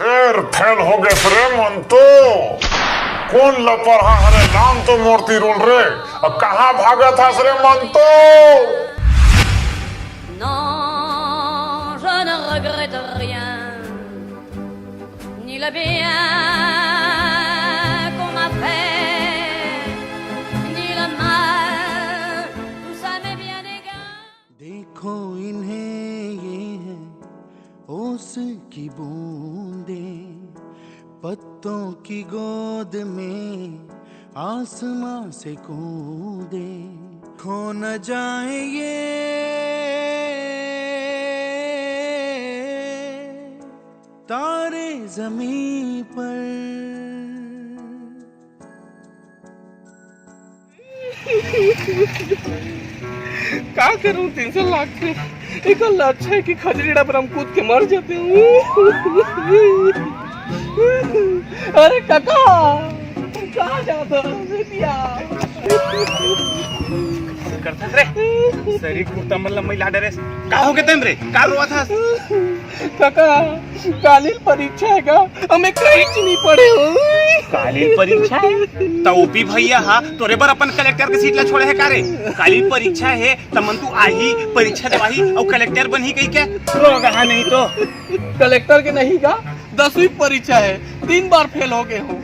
फिर फेल हो गए रे मन तो कौन लपरहा हरे नाम तो मूर्ति रोल रे अब कहाँ भागा था रे मन तो Non, je ne regrette rien, ni le bien qu'on m'a fait, ni le mal, tout ça m'est bien égal. देखो इन्हें ये है ओस की बूंदें पत्तों की गोद में आसमां से कूदे खो न जाए ये तारे जमीन पर। क्या करूं 300 लाख से एक अच्छा है कि खजरीड़ा पर हम कूद के मर जाते हूँ। अरे काका कहाँ जाता करता रे शरीर कुर्ता मतलब मैं लाडे रे का हो गए तन रे का रोआ था काका कालीन परीक्षा है का हमें कहीं नहीं पढ़े हो। कालीन परीक्षा है तो ओपी भैया हा तोरे बर अपन कलेक्टर के सीट ला छोड़े है का रे कालीन परीक्षा है त मन तू आही परीक्षा देवाही और कलेक्टर बनही कही के रोगा नहीं तो कलेक्टर के नहीं का 10वीं परीक्षा है 3 बार फेल हो गए हो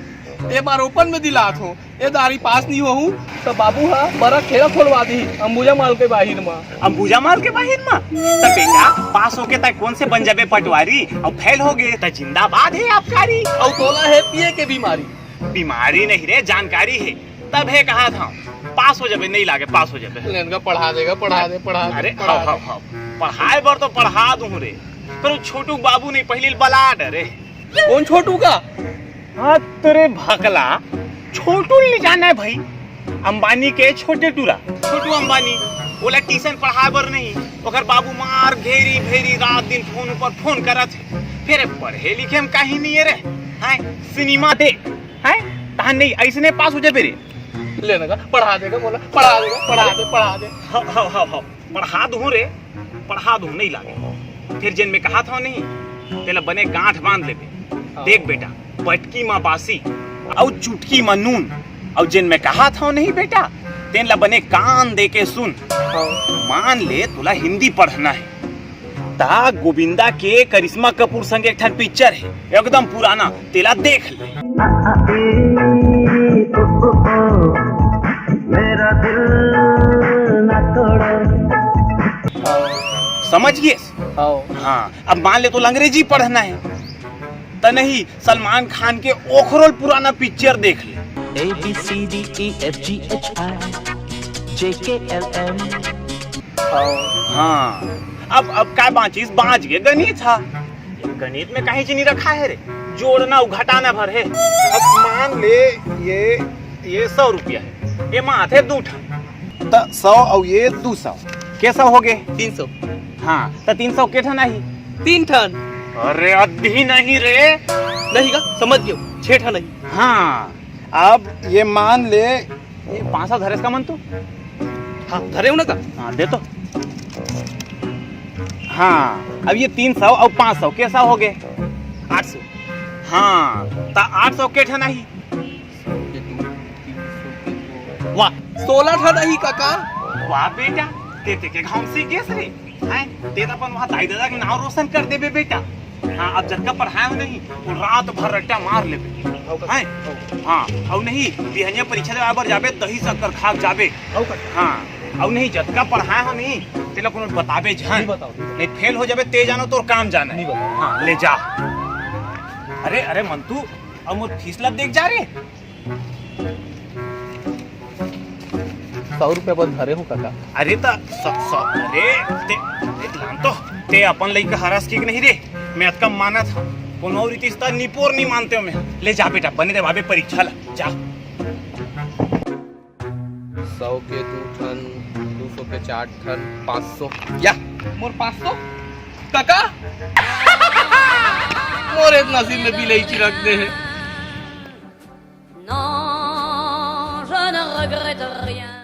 एक बार ओपन में दिलात हो ये दारी पास नहीं हो हूँ तो बाबू हा बड़ा खेला खोलवा दी अंबुजा माल के बाहिर में अंबुजा माल के बाहिर में तो बेटा पास होके तक कौन से बन जाबे पटवारी और फेल हो गए तो जिंदाबाद है आपकारी और तोला है पिए के बीमारी बीमारी नहीं रे जानकारी है तब है कहा था पास हो जाबे नहीं लागे पास हो जाबे पढ़ा देगा पढ़ा दे अरे पढ़ाए बर तो पढ़ा दूं रे पर छोटू बाबू नहीं पहले बला डरे कौन छोटू का हाँ तेरे भकला छोटू ले जाना है भाई अंबानी के छोटे टूरा छोटू अंबानी बोला ट्यूशन पढ़ा बर नहीं ओकर बाबू मार घेरी भेरी रात दिन फोन पर फोन करत है फिर पढ़े लिखे हम कहीं नहीं रे हैं सिनेमा देख हैं तहां नहीं ऐसने पास हो जाबे रे लेने का पढ़ा देगा बोला पढ़ा दे हाँ पढ़ा दूं रे पढ़ा दूं नहीं लागे फिर जिन में कहा था नहीं तेला बने गांठ बांध लेबे देख बेटा पटकी माँ बासी और चुटकी माँ नून और जिन में कहा था नहीं बेटा तेन ला बने कान दे के सुन मान ले तुला हिंदी पढ़ना है ता गोविंदा के करिश्मा कपूर संग एक ठन पिक्चर है एकदम पुराना तेला देख ले मेरा दिल ना तोड़ो समझिए हाँ अब मान ले तो अंग्रेजी पढ़ना है तो नहीं सलमान खान के ओखरोल पुराना पिक्चर देख ले ABCDEFGHI हाँ अब क्या बाँचीस बाँच गए गणित था गणित में कहीं नहीं रखा है रे जोड़ना घटाना भर है अब मान ले ये 100 रुपया है ये माथे 2 ठन तो 100 और ये 200 कैसा हो गए 300 हाँ तो 300 के ठन आई 3 ठन अरे अद्धी नहीं रे नहीं का समझ गयो 6 ठन नहीं हाँ अब ये मान ले ये 500 धरेस का मन तो हाँ धरे हो ना का हाँ दे तो हाँ अब ये 300 और 500 कैसा हो गए 800 हाँ तो 800 के ठन आई वाह 16 ठन नहीं काका वाह बेटा ते के घाम से गेस रे हैं ते अपन वहां दाई दादा के नाम रोशन कर देबे बेटा हाँ अब जगह पर है नहीं वो रात भर रट्टा मार लेबे हैं हाँ और नहीं बिहनिया परीक्षा देवे बार जाबे दही शक्कर खा जाबे हाँ और नहीं जतका पढ़ाए हो नहीं तेला कोनो बताबे जान नहीं फेल हो जाबे ते जानो तोर काम जाना नहीं हाँ ले जा अरे अरे मंतू अब मोर फीस ला देख जा रे 100 रुपया बस धरे हो काका अरे ता अरे ते अपन लई का हरास की नहीं रे मैं अतका माना था कोनो रीतिस्ता निपोर नहीं मानते हो मैं ले जा बेटा बने दे भाभी परीक्षा ला जा 100 के 2 ठन 200 के 4 ठन 500 या मोर 500 काका मोर इतना नसीब में भी नहीं रख दे है Non, je ne regrette rien.